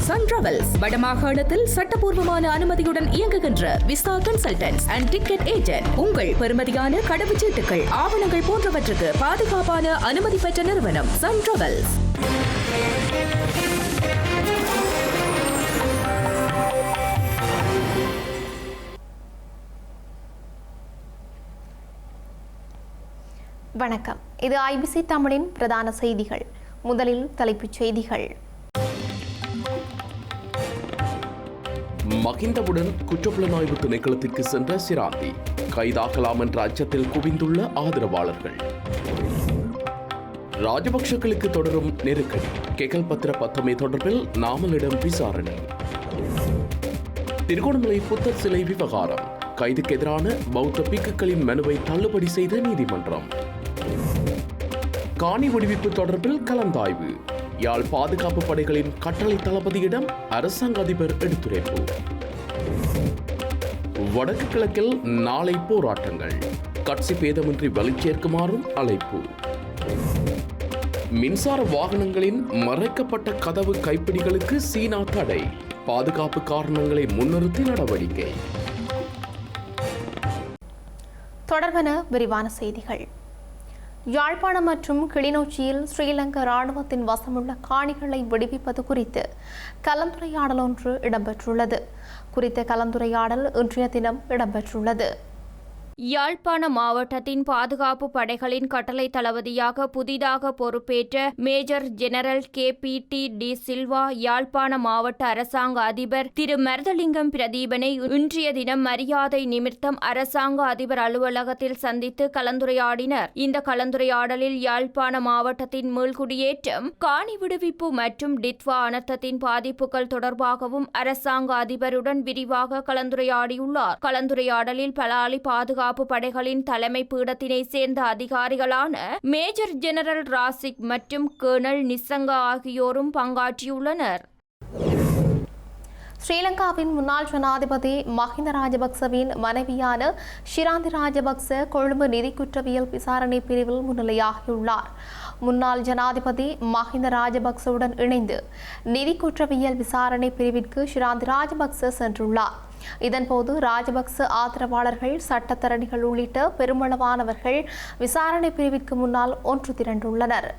Sun travels வடமாகாணத்தில் சட்டபூர்வமான அனுமதியுடன் இயங்குகின்ற visa consultants and ticket agent. உங்கள் பெறுமதியான கடவுச்சீட்டுகள், ஆவணங்கள் போன்றவற்றுக்கு பாதுகாப்பான அனுமதி பெற்ற நிறுவனம் சன் டிராவல்ஸ். வணக்கம். இது ஐபிசி தமிழின் பிரதான செய்திகள். முதலில் தலைப்புச் செய்திகள். மகிந்தவுடன் குற்றப்புலனாய்வு திணைக்களத்திற்கு சென்ற சிராந்தி கைதாகலாம் என்ற அச்சத்தில் குவிந்துள்ள ஆதரவாளர்கள். ராஜபக்ஷக்களுக்கு தொடரும் நெருக்கடி. கெகல் பத்திர பத்தமை தொடர்பில் நாமலிடம் விசாரணை. திருகோணமலை புத்தர் சிலை விவகாரம். கைதுக்கு எதிரான பௌத்த பிக்குகளின் மனுவை தள்ளுபடி செய்த நீதிமன்றம். காணி விடுவிப்பு தொடர்பில் கலந்தாய்வு. யாழ் பாதுகாப்பு படைகளின் கட்டளை தளபதியிடம் அரசாங்க அதிபர் எடுத்துரைப்பு. வடக்கு கிழக்கில் நாளை போராட்டங்கள். கட்சி பேதமின்றி வலுச்சேர்க்குமாறும் அழைப்பு. மின்சார வாகனங்களின் மறைக்கப்பட்ட கதவு கைப்பிடிகளுக்கு சீனா தடை. பாதுகாப்பு காரணங்களை முன்னிறுத்தி நடவடிக்கை. தொடர்பான விரிவான செய்திகள். யாழ்ப்பாணம் மற்றும் கிளிநொச்சியில் ஸ்ரீலங்கா இராணுவத்தின் வசமுள்ள காணிகளை விடுவிப்பது குறித்து கலந்துரையாடல் ஒன்று இடம்பெற்றுள்ளது. குறித்த கலந்துரையாடல் இன்றைய தினம் இடம்பெற்றுள்ளது. யாழ்ப்பாண மாவட்டத்தின் பாதுகாப்பு படைகளின் கட்டளை தளபதியாக புதிதாக பொறுப்பேற்ற major general KPT De Silva யாழ்ப்பாண மாவட்ட அரசாங்க அதிபர் திரு மருதலிங்கம் பிரதீபனை இன்றைய தினம் மரியாதை நிமித்தம் அரசாங்க அதிபர் அலுவலகத்தில் சந்தித்து கலந்துரையாடினர். இந்த கலந்துரையாடலில் யாழ்ப்பாண மாவட்டத்தின் மீள்குடியேற்றம், காணி விடுவிப்பு மற்றும் டித்வா அனர்த்தத்தின் பாதிப்புகள் தொடர்பாகவும் அரசாங்க அதிபருடன் விரிவாக கலந்துரையாடியுள்ளார். கலந்துரையாடலில் பலாலி பாதுகாப்பு படைகளின் தலைமை பீடத்தினை சேர்ந்த அதிகாரிகளான மேஜர் ஜெனரல் ராசிக் மற்றும் கர்னல் நிசங்க ஆகியோரும் பங்காற்றியுள்ளனர். ஸ்ரீலங்காவின் முன்னாள் ஜனாதிபதி மஹிந்த ராஜபக்சவின் மனைவியான ஷிராந்தி ராஜபக்ச கொழும்பு நிதி குற்றவியல் விசாரணை பிரிவில் முன்னிலையாகியுள்ளார். முன்னாள் ஜனாதிபதி மஹிந்த ராஜபக்சவுடன் இணைந்து நிதி குற்றவியல் விசாரணை பிரிவிற்கு ஷிராந்தி ராஜபக்ச சென்றுள்ளார். இதன்போது ராஜபக்ச ஆதரவாளர்கள், சட்டத்தரணிகள் உள்ளிட்ட பெருமளவானவர்கள் விசாரணை பிரிவிற்கு முன்னால் ஒன்று திரண்டுள்ளனர்.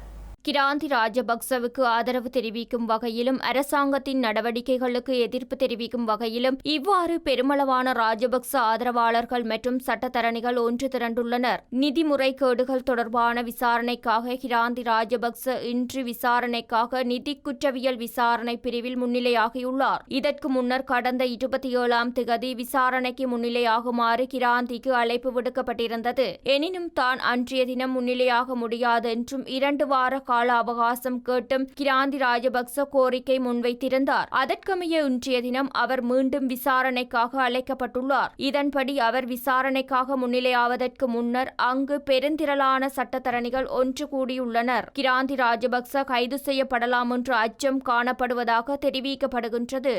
கிராந்தி ராஜபக்சவுக்கு ஆதரவு தெரிவிக்கும் வகையிலும் அரசாங்கத்தின் நடவடிக்கைகளுக்கு எதிர்ப்பு தெரிவிக்கும் வகையிலும் இவ்வாறு பெருமளவான ராஜபக்ச ஆதரவாளர்கள் மற்றும் சட்டத்தரணிகள் ஒன்று திரண்டுள்ளனர். நிதி முறைகேடுகள் தொடர்பான விசாரணைக்காக கிராந்தி ராஜபக்ச இன்று விசாரணைக்காக நிதி குற்றவியல் விசாரணை பிரிவில் முன்னிலையாகியுள்ளார். இதற்கு முன்னர் கடந்த 27ஆம் திகதி விசாரணைக்கு முன்னிலையாகுமாறு கிராந்திக்கு அழைப்பு விடுக்கப்பட்டிருந்தது. எனினும் தான் அன்றைய தினம் முன்னிலையாக முடியாது என்றும் 2 வார கால அவகாசம் கேட்டும் கிராந்தி ராஜபக்ச கோரிக்கை முன்வைத்திருந்தார். அதற்கமைய இன்றைய தினம் அவர் மீண்டும் விசாரணைக்காக அழைக்கப்பட்டுள்ளார். இதன்படி அவர் விசாரணைக்காக முன்னிலையாவதற்கு முன்னர் அங்கு பெருந்திரளான சட்டத்தரணிகள் ஒன்று கூடியுள்ளனர். கிராந்தி ராஜபக்ச கைது செய்யப்படலாம் என்ற அச்சம் காணப்படுவதாக தெரிவிக்கப்படுகின்றது.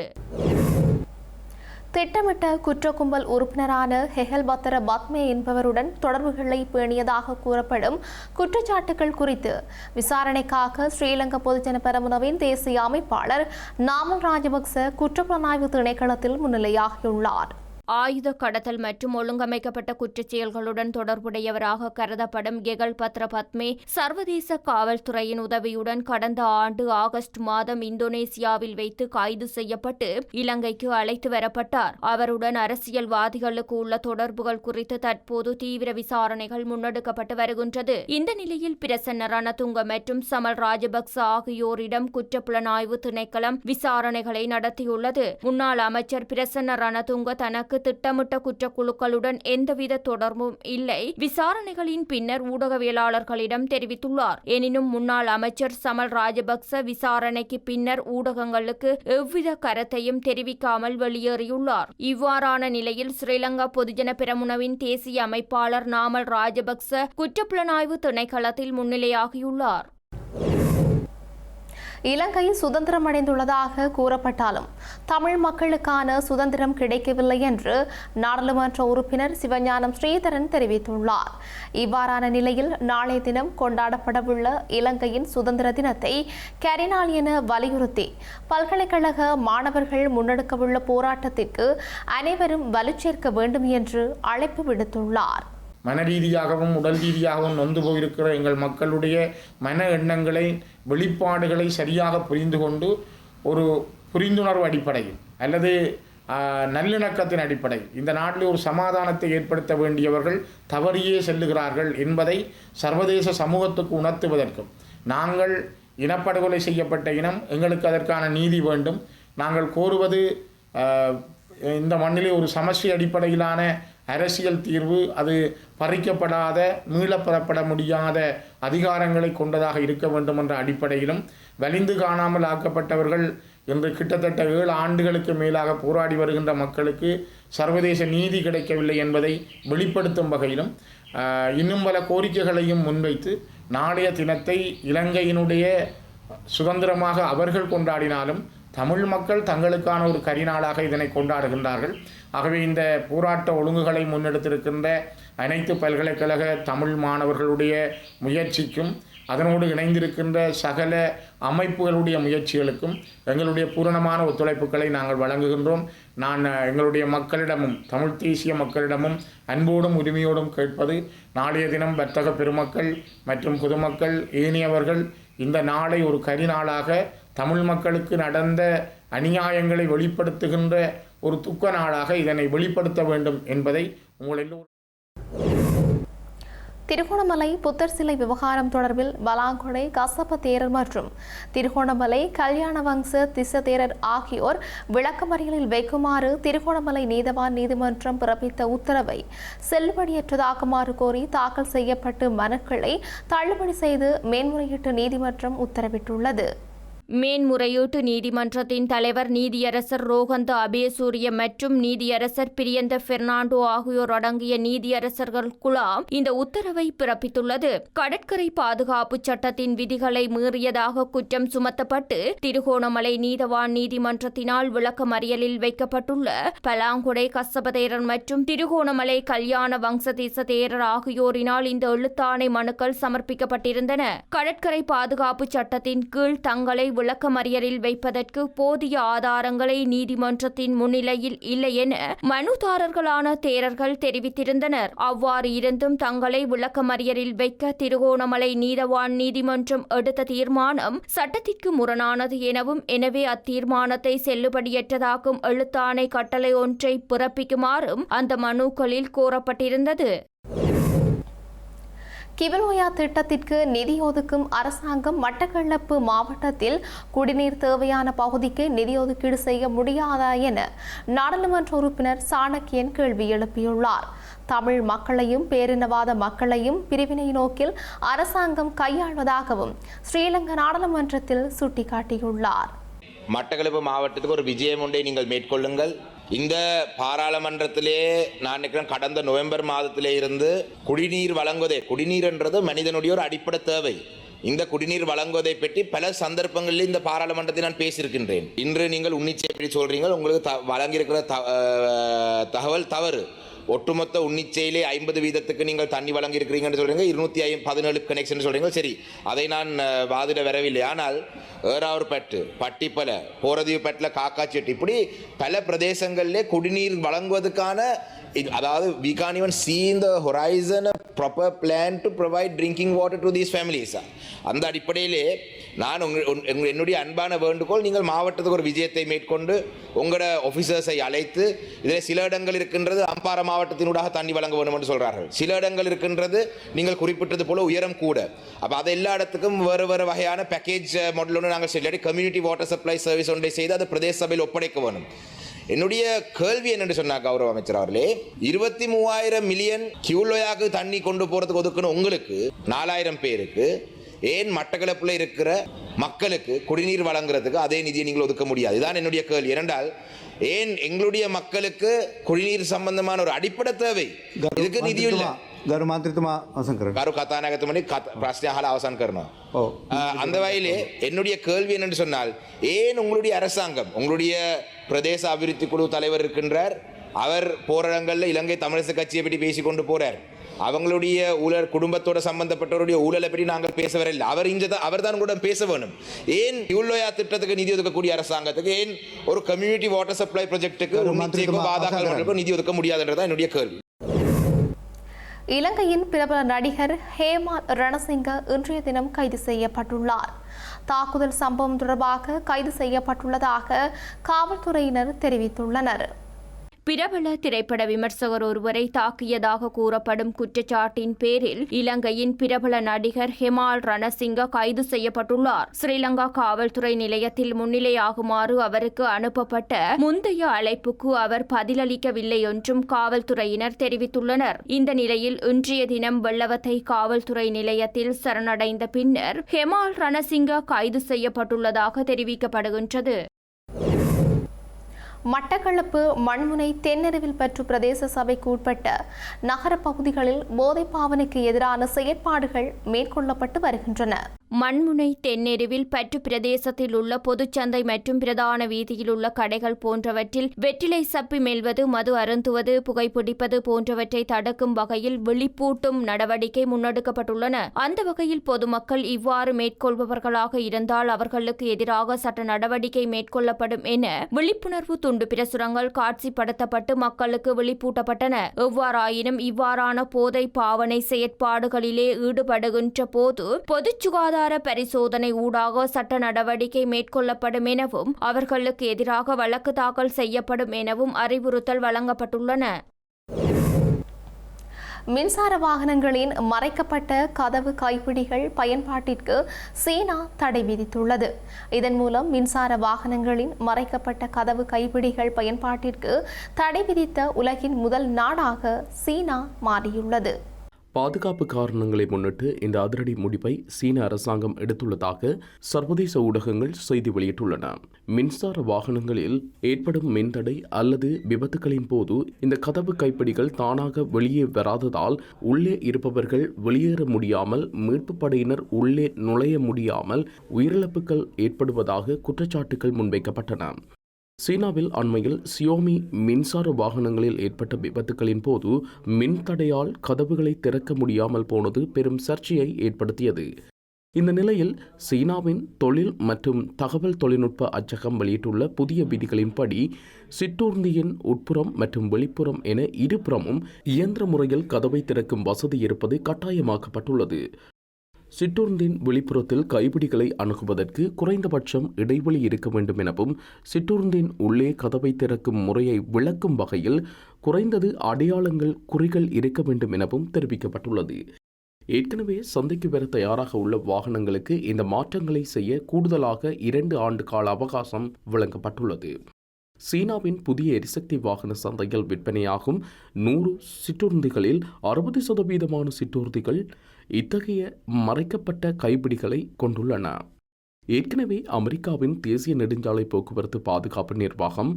திட்டமிட்ட குற்ற கும்பல் உறுப்பினரான ஹெஹல் பத்தர பத்மே என்பவருடன் தொடர்புகளை பேணியதாக கூறப்படும் குற்றச்சாட்டுகள் குறித்து விசாரணைக்காக ஸ்ரீலங்கா பொதுஜன பெரமுனவின் தேசிய அமைப்பாளர் நாமல் ராஜபக்ச குற்றப்புலனாய்வு திணைக்களத்தில் முன்னிலையாகியுள்ளார். ஆயுத கடத்தல் மற்றும் ஒழுங்கமைக்கப்பட்ட குற்றச் செயல்களுடன் தொடர்புடையவராக கருதப்படும் கெகல் பத்ர பத்மே சர்வதேச காவல்துறையின் உதவியுடன் கடந்த ஆண்டு ஆகஸ்ட் மாதம் இந்தோனேசியாவில் வைத்து கைது செய்யப்பட்டு இலங்கைக்கு அழைத்து வரப்பட்டார். அவருடன் அரசியல்வாதிகளுக்கு உள்ள தொடர்புகள் குறித்து தற்போது தீவிர விசாரணைகள் முன்னெடுக்கப்பட்டு வருகின்றது. இந்த நிலையில் பிரசன்ன ரணதுங்க மற்றும் சமல் ராஜபக்ச ஆகியோரிடம் குற்றப்புலனாய்வு திணைக்களம் விசாரணைகளை நடத்தியுள்ளது. முன்னாள் அமைச்சர் பிரசன்ன ரணதுங்க தனக்கு திட்டமிட்ட குற்றக்குழுக்களுடன் எந்தவித தொடர்பும் இல்லை, விசாரணைகளின் பின்னர் ஊடகவியலாளர்களிடம் தெரிவித்துள்ளார். எனினும் முன்னாள் அமைச்சர் சமல் ராஜபக்ச விசாரணைக்கு பின்னர் ஊடகங்களுக்கு எவ்வித கருத்தையும் தெரிவிக்காமல் வெளியேறியுள்ளார். இவ்வாறான நிலையில் ஸ்ரீலங்கா பொதுஜன பெரமுனவின் தேசிய அமைப்பாளர் நாமல் ராஜபக்ச குற்றப்புலனாய்வு திணைக்களத்தில் முன்னிலையாகியுள்ளார். இலங்கை சுதந்திரமடைந்துள்ளதாக கூறப்பட்டாலும் தமிழ் மக்களுக்கான சுதந்திரம் கிடைக்கவில்லை என்று நாடாளுமன்ற உறுப்பினர் சிவஞானம் ஸ்ரீதரன் தெரிவித்துள்ளார். இவ்வாறான நிலையில் நாளைய தினம் கொண்டாடப்படவுள்ள இலங்கையின் சுதந்திர தினத்தை கரிநாள் என வலியுறுத்தி பல்கலைக்கழக மாணவர்கள் முன்னெடுக்கவுள்ள போராட்டத்திற்கு அனைவரும் வலுச்சேர்க்க வேண்டும் என்று அழைப்பு விடுத்துள்ளார். மன ரீதியாகவும் உடல் ரீதியாகவும் நொந்து போயிருக்கிற எங்கள் மக்களுடைய மன எண்ணங்களை வெளிப்பாடுகளை சரியாக புரிந்து கொண்டு ஒரு புரிந்துணர்வு அடிப்படையில் அல்லது நல்லிணக்கத்தின் அடிப்படையில் இந்த நாட்டில் ஒரு சமாதானத்தை ஏற்படுத்த வேண்டியவர்கள் தவறியே செல்லுகிறார்கள் என்பதை சர்வதேச சமூகத்துக்கு உணர்த்துவதற்கும் நாங்கள் இனப்படுகொலை செய்யப்பட்ட இனம் எங்களுக்கு அதற்கான நீதி வேண்டும், நாங்கள் கோருவது இந்த மண்ணிலே ஒரு சமஷ்டி அடிப்படையிலான அரசியல் தீர்வு, அது பறிக்கப்படாத மீளப்பெறப்பட முடியாத அதிகாரங்களை கொண்டதாக இருக்க வேண்டும் என்ற அடிப்படையிலும் வலிந்து காணாமல் ஆக்கப்பட்டவர்கள் என்று கிட்டத்தட்ட 7 ஆண்டுகளுக்கு மேலாக போராடி வருகின்ற மக்களுக்கு சர்வதேச நீதி கிடைக்கவில்லை என்பதை வெளிப்படுத்தும் வகையிலும் இன்னும் பல கோரிக்கைகளையும் முன்வைத்து நாளைய தினத்தை இலங்கையினுடைய சுதந்திரமாக அவர்கள் கொண்டாடினாலும் தமிழ் மக்கள் தங்களுக்கான ஒரு கரிநாளாக இதனை கொண்டாடுகின்றார்கள். ஆகவே இந்த போராட்ட ஒழுங்குகளை முன்னெடுத்திருக்கின்ற அனைத்து பல்கலைக்கழக தமிழ் மாணவர்களுடைய முயற்சிக்கும் அதனோடு இணைந்திருக்கின்ற சகல அமைப்புகளுடைய முயற்சிகளுக்கும் எங்களுடைய பூரணமான ஒத்துழைப்புகளை நாங்கள் வழங்குகின்றோம். நான் எங்களுடைய மக்களிடமும் தமிழ் தேசிய மக்களிடமும் அன்போடும் உரிமையோடும் கேட்பது, நாளைய தினம் வர்த்தக பெருமக்கள் மற்றும் பொதுமக்கள் ஏனையவர்கள் இந்த நாளை ஒரு கரிநாளாக தமிழ் மக்களுக்கு நடந்த அநியாயங்களை வெளிப்படுத்துகின்ற ஒரு துக்க நாளாக இதனை வெளிப்படுத்த வேண்டும் என்பதை உங்கள் எல்லோரும். திருகோணமலை புத்தர் சிலை விவகாரம் தொடர்பில் பலாங்கொடை கசப்ப தேரர் மற்றும் திருகோணமலை கல்யாணவங்ச திச தேரர் ஆகியோர் விளக்கமறியலில் வைக்குமாறு திருகோணமலை நீதவான் நீதிமன்றம் பிறப்பித்த உத்தரவை செல்லுபடியற்றதாக்குமாறு கோரி தாக்கல் செய்யப்பட்டு மனுக்களை தள்ளுபடி செய்து மேன்முறையீட்டு நீதிமன்றம் உத்தரவிட்டுள்ளது. மேன்முறையீட்டு நீதிமன்றத்தின் தலைவர் நீதியரசர் ரோகந்த அபேசூரிய மற்றும் நீதியரசர் பிரியந்த பெர்னாண்டோ ஆகியோர் அடங்கிய நீதியரசர்கள் குழாம் இந்த உத்தரவை பிறப்பித்துள்ளது. கடற்கரை பாதுகாப்பு சட்டத்தின் விதிகளை மீறியதாக குற்றம் சுமத்தப்பட்டு திருகோணமலை நீதவான் நீதிமன்றத்தினால் விளக்கமறியலில் வைக்கப்பட்டுள்ள பலாங்குடை கசபதேரர் மற்றும் திருகோணமலை கல்யாண வம்சதேச தேரர் ஆகியோரினால் இந்த எழுத்தாணை மனுக்கள் சமர்ப்பிக்கப்பட்டிருந்தன. கடற்கரை பாதுகாப்பு சட்டத்தின் கீழ் தங்களை விளக்கமறியலில் வைப்பதற்கு போதிய ஆதாரங்களை நீதிமன்றத்தின் முன்னிலையில் இல்லை என மனுதாரர்களான தேரர்கள் தெரிவித்திருந்தனர். அவ்வாறு இருந்தும் தங்களை விளக்கமறியலில் வைக்க திருகோணமலை நீதவான் நீதிமன்றம் எடுத்த தீர்மானம் சட்டத்திற்கு முரணானது எனவும், எனவே அத்தீர்மானத்தை செல்லுபடியற்றதாக்கும் எழுத்தாணை கட்டளை ஒன்றை பிறப்பிக்குமாறும் அந்த மனுக்களில் கோரப்பட்டிருந்தது. கிவலோயா திட்டத்திற்கு நிதி ஒதுக்கும் அரசாங்கம் மட்டக்களப்பு மாவட்டத்தில் குடிநீர் தேவையான பகுதிக்கு நிதி ஒதுக்கீடு செய்ய முடியாதா என நாடாளுமன்ற உறுப்பினர் சாணக்கியன் கேள்வி எழுப்பியுள்ளார். தமிழ் மக்களையும் பேரினவாத மக்களையும் பிரிவினை நோக்கில் அரசாங்கம் கையாள்வதாகவும் ஸ்ரீலங்கா நாடாளுமன்றத்தில் சுட்டிக்காட்டியுள்ளார். மட்டக்களப்பு மாவட்டத்துக்கு ஒரு விஜயம் ஒன்றை நீங்கள் மேற்கொள்ளுங்கள். இந்த பாராளுமன்றத்திலே நான் நினைக்கிறேன் கடந்த நவம்பர் மாதத்திலே இருந்து குடிநீர் வழங்குவதே, குடிநீர் என்றது மனிதனுடைய ஒரு அடிப்படை தேவை. இந்த குடிநீர் வழங்குவதை பற்றி பல சந்தர்ப்பங்களில் இந்த பாராளுமன்றத்தில் நான் பேசியிருக்கின்றேன். இன்று நீங்கள் உன்னிச்சை எப்படி சொல்றீங்க, உங்களுக்கு வழங்கியிருக்கிற தகவல் தவறு. ஒட்டுமொத்த உன்னிச்சையிலே 50% நீங்கள் தண்ணி வழங்கியிருக்கிறீங்கன்னு சொல்றீங்க, 217 கனெக்ஷன் சொல்றீங்க. சரி, அதை நான் வாதிட வரவில்லை. ஆனால் ஏறாவூர்பட்டு, பட்டிப்பல, போரதீவுப்பட்டில், காக்காச்செட்டி, இப்படி பல பிரதேசங்களிலே குடிநீர் வழங்குவதற்கான, அதாவது we can't even see in the horizon a proper plan to provide drinking water to these families. அந்த அடிப்படையிலே நான் என்னுடைய அன்பான வேண்டுகோள், நீங்கள் மாவட்டத்துக்கு ஒரு விஜயத்தை மேற்கொண்டு உங்களோட ஆஃபீஸர்ஸை அழைத்து, இதில் சில இடங்கள் இருக்கின்றது அம்பாறை மாவட்டத்தினூடாக தண்ணி வழங்க வேண்டும் என்று சொல்கிறார்கள், சில இடங்கள் இருக்கின்றது நீங்கள் குறிப்பிட்டது போல உயரம் கூட. அப்போ அதை எல்லா இடத்துக்கும் வேறு வேறு வகையான பேக்கேஜ் மாடல் ஒன்று நாங்கள் இல்லாட்டி கம்யூனிட்டி வாட்டர் சப்ளை சர்வீஸ் ஒன்றை செய்து அதை பிரதேச சபையில் ஒப்படைக்க வேணும். என்னுடைய கேள்வி என்னென்று சொன்னார் கௌரவ அமைச்சர் அவர்களே, 23,000 மில்லியன் கியூலோயாக்கு தண்ணி கொண்டு போறதுக்கு ஒதுக்கணும் உங்களுக்கு 4,000 பேருக்கு, ஏன் மட்டக்களப்பில் இருக்கிற மக்களுக்கு குடிநீர் வழங்குறதுக்கு அதே நிதியை நீங்கள் ஒதுக்க முடியாது? இதுதான் என்னுடைய கேள்வி. இரண்டால், ஏன் எங்களுடைய மக்களுக்கு குடிநீர் சம்பந்தமான ஒரு அடிப்படை தேவை, இதுக்கு நிதி இல்லை? ගරු මන්ත්‍රීතුමා අවසන් කරන්න. கரு கதாநாயகத்துமணி பிரச்சனை அகல அவசான் கரணும் ඔව්. அந்த வகையிலே என்னுடைய கேள்வி என்னென்று சொன்னால் ஏன் உங்களுடைய அரசாங்கம் உங்களுடைய பிரதேச அபிவிருத்தி குழு தலைவர் இருக்கின்றார் அவர் போராட்டங்களில் இலங்கை தமிழிசை கட்சியை பற்றி பேசி கொண்டு போறார் அவங்களுடைய ஊழல் குடும்பத்தோட சம்பந்தப்பட்டவருடைய ஊழலை பற்றி நாங்கள் பேச வரல அவர் தான் கூட பேச வேணும் ஏன் யுல்லோயா திட்டத்துக்கு நிதி ஒதுக்கக்கூடிய அரசாங்கத்துக்கு ஏன் ஒரு கம்யூனிட்டி வாட்டர் சப்ளை ப்ராஜெக்ட்டுக்கு பாதாக்கள் நிதி ஒதுக்க முடியாதுன்றதான் என்னுடைய கேள்வி. இலங்கையின் பிரபல நடிகர் ஹேமால் ரணசிங்க இன்றைய தினம் கைது செய்யப்பட்டுள்ளார். தாக்குதல் சம்பவம் தொடர்பாக கைது செய்யப்பட்டுள்ளதாக காவல்துறையினர் தெரிவித்துள்ளனர். பிரபல திரைப்பட விமர்சகர் ஒருவரை தாக்கியதாக கூறப்படும் குற்றச்சாட்டின் பேரில் இலங்கையின் பிரபல நடிகர் ஹெமால் ரணசிங்க கைது செய்யப்பட்டுள்ளார். ஸ்ரீலங்கா காவல்துறை நிலையத்தில் முன்னிலையாகுமாறு அவருக்கு அனுப்பப்பட்ட முந்தைய அழைப்புக்கு அவர் பதிலளிக்கவில்லை என்றும் காவல்துறையினர் தெரிவித்துள்ளனர். இந்த நிலையில் இன்றைய தினம் வெள்ளவத்தை காவல்துறை நிலையத்தில் சரணடைந்த பின்னர் ஹெமால் ரணசிங்க கைது செய்யப்பட்டுள்ளதாக தெரிவிக்கப்படுகின்றது. மட்டக்களப்பு மண்முனை தென்னருவில் பற்று பிரதேச சபைக்கு உட்பட்ட நகர பகுதிகளில் போதைப் பாவனைக்கு எதிரான செயற்பாடுகள் மேற்கொள்ளப்பட்டு வருகின்றன. மண்முனை தென்னெருவில் பற்று பிரதேசத்தில் உள்ள பொதுச்சந்தை மற்றும் பிரதான வீதியில் உள்ள கடைகள் போன்றவற்றில் வெற்றிலை சப்பி மெல்வது, மது அருந்துவது, புகைப்பிடிப்பது போன்றவற்றை தடுக்கும் வகையில் விழிப்பூட்டும் நடவடிக்கை முன்னெடுக்கப்பட்டுள்ளன. அந்த வகையில் பொதுமக்கள் இவ்வாறு மேற்கொள்பவர்களாக இருந்தால் அவர்களுக்கு எதிராக சட்ட நடவடிக்கை மேற்கொள்ளப்படும் என விழிப்புணர்வு துண்டு பிரசுரங்கள் காட்சிப்படுத்தப்பட்டு மக்களுக்கு விழிப்பூட்டப்பட்டன. எவ்வாறாயினும் இவ்வாறான போதை பாவனை செயற்பாடுகளிலே ஈடுபடுகின்ற போது பொது சுகாதார பரிசோதனை ஊடாக சட்ட நடவடிக்கை மேற்கொள்ளப்படும் எனவும் அவர்களுக்கு எதிராக வழக்கு தாக்கல் செய்யப்படும் எனவும் அறிவுறுத்தல் வழங்கப்பட்டுள்ளன. மின்சார வாகனங்களின் மறைக்கப்பட்ட கதவு கைப்பிடிகள் பயன்பாட்டிற்கு சீனா தடை விதித்துள்ளது. இதன் மூலம் மின்சார வாகனங்களின் மறைக்கப்பட்ட கதவு கைப்பிடிகள் பயன்பாட்டிற்கு தடை விதித்த உலகின் முதல் நாடாக சீனா மாறியுள்ளது. பாதுகாப்பு காரணங்களை முன்னிட்டு இந்த அதிரடி முடிவை சீன அரசாங்கம் எடுத்துள்ளதாக சர்வதேச ஊடகங்கள் செய்தி வெளியிட்டுள்ளன. மின்சார வாகனங்களில் ஏற்படும் மின்தடை அல்லது விபத்துகளின் போது இந்த கதவு கைப்பிடிகள் தானாக வெளியே வராததால் உள்ளே இருப்பவர்கள் வெளியேற முடியாமல், மீட்பு படையினர் உள்ளே நுழைய முடியாமல் உயிரிழப்புகள் ஏற்படுவதாக குற்றச்சாட்டுகள் முன்வைக்கப்பட்டன. சீனாவில் அண்மையில் சியோமி மின்சார வாகனங்களில் ஏற்பட்ட விபத்துகளின் போது மின்தடையால் கதவுகளை திறக்க முடியாமல் போனது பெரும் சர்ச்சையை ஏற்படுத்தியது. இந்த நிலையில் சீனாவின் தொழில் மற்றும் தகவல் தொழில்நுட்ப அச்சகம் வெளியிட்டுள்ள புதிய விதிகளின்படி சிற்றூர்தியின் உட்புறம் மற்றும் வெளிப்புறம் என இருபுறமும் இயந்திர முறையில் கதவை திறக்கும் வசதி இருப்பது கட்டாயமாக்கப்பட்டுள்ளது. சிற்றூர்தியின் வெளிப்புறத்தில் கைப்பிடிகளை அணுகுவதற்கு குறைந்தபட்சம் இடைவெளி இருக்க வேண்டும் எனவும் சிற்றூர்தியின் உள்ளே கதவை திறக்கும் முறையை விளக்கும் வகையில் குறைந்தது அடையாளங்கள் குறிகள் இருக்க வேண்டும் எனவும் தெரிவிக்கப்பட்டுள்ளது. ஏற்கனவே சந்தைக்கு வர தயாராக உள்ள வாகனங்களுக்கு இந்த மாற்றங்களை செய்ய கூடுதலாக 2 ஆண்டு கால அவகாசம் வழங்கப்பட்டுள்ளது. சீனாவின் புதிய எரிசக்தி வாகன சந்தையில் விற்பனையாகும் 100 சிற்றூர்திகளில் 60% சிற்றூர்திகள் இத்தகைய மறைக்கப்பட்ட கைப்பிடிகளை கொண்டுள்ளன. ஏற்கனவே அமெரிக்காவின் தேசிய நெடுஞ்சாலை போக்குவரத்து பாதுகாப்பு நிர்வாகம்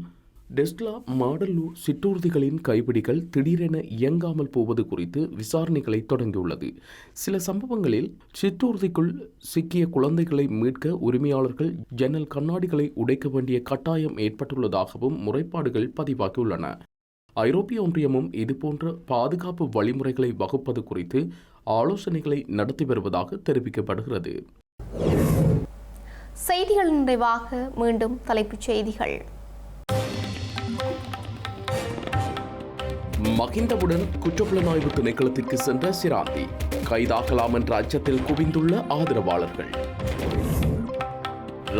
டெஸ்லா மாடலு சிற்றூர்திகளின் கைப்பிடிகள் திடீரென இயங்காமல் போவது குறித்து விசாரணைகளை தொடங்கியுள்ளது. சில சம்பவங்களில் சிற்றூர்திக்குள் சிக்கிய குழந்தைகளை மீட்க உரிமையாளர்கள் ஜன்னல் கண்ணாடிகளை உடைக்க வேண்டிய கட்டாயம் ஏற்பட்டுள்ளதாகவும் முறைப்பாடுகள் பதிவாகியுள்ளன. ஐரோப்பிய ஒன்றியமும் இதுபோன்ற பாதுகாப்பு வழிமுறைகளை வகுப்பது குறித்து ஆலோசனைகளை நடத்தி வருவதாக தெரிவிக்கப்படுகிறது. செய்திகள் நிறைவாக மீண்டும் தலைப்புச் செய்திகள். மகிந்தவுடன் குற்றப்புலனாய்வு திணைக்களத்திற்கு சென்ற சிராந்தி கைதாகலாம் என்ற அச்சத்தில் குவிந்துள்ள ஆதரவாளர்கள்.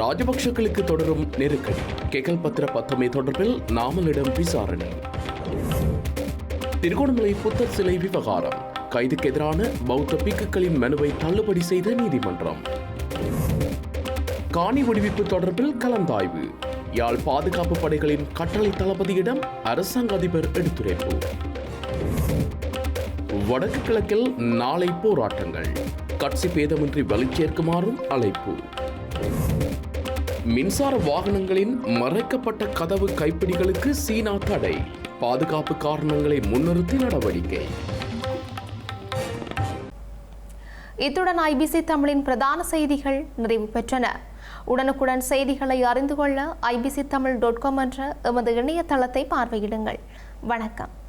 ராஜபக்ஷக்களுக்கு தொடரும் நெருக்கடி, கெகல் பத்திர பத்தமை தொடர்பில் நாமலிடம் விசாரணை. திருகோணமலை புத்தர் சிலை விவகாரம், கைதுக்கு எதிரான பௌத்த பிக்குகளின் மனுவை தள்ளுபடி செய்த நீதிமன்றம். காணி விடுவிப்பு தொடர்பில் கலந்தாய்வு, யாழ் பாதுகாப்பு படைகளின் கட்டளை தளபதியிடம் அரசாங்க அதிபர் எடுத்துரைப்பு. வடக்கு கிழக்கில் நாளை போராட்டங்கள், கட்சி பேதமின்றி வலுச்சேர்க்குமாறும் அழைப்பு. மின்சார வாகனங்களின் மறைக்கப்பட்ட கதவு கைப்பிடிகளுக்கு சீனா தடை, பாதுகாப்பு காரணங்களை முன்னிறுத்தி நடவடிக்கை. இத்துடன் ஐபிசி தமிழின் பிரதான செய்திகள் நிறைவு பெற்றன. உடனுக்குடன் செய்திகளை அறிந்து கொள்ள ibctamil.com என்ற எமது இணையதளத்தை பார்வையிடுங்கள். வணக்கம்.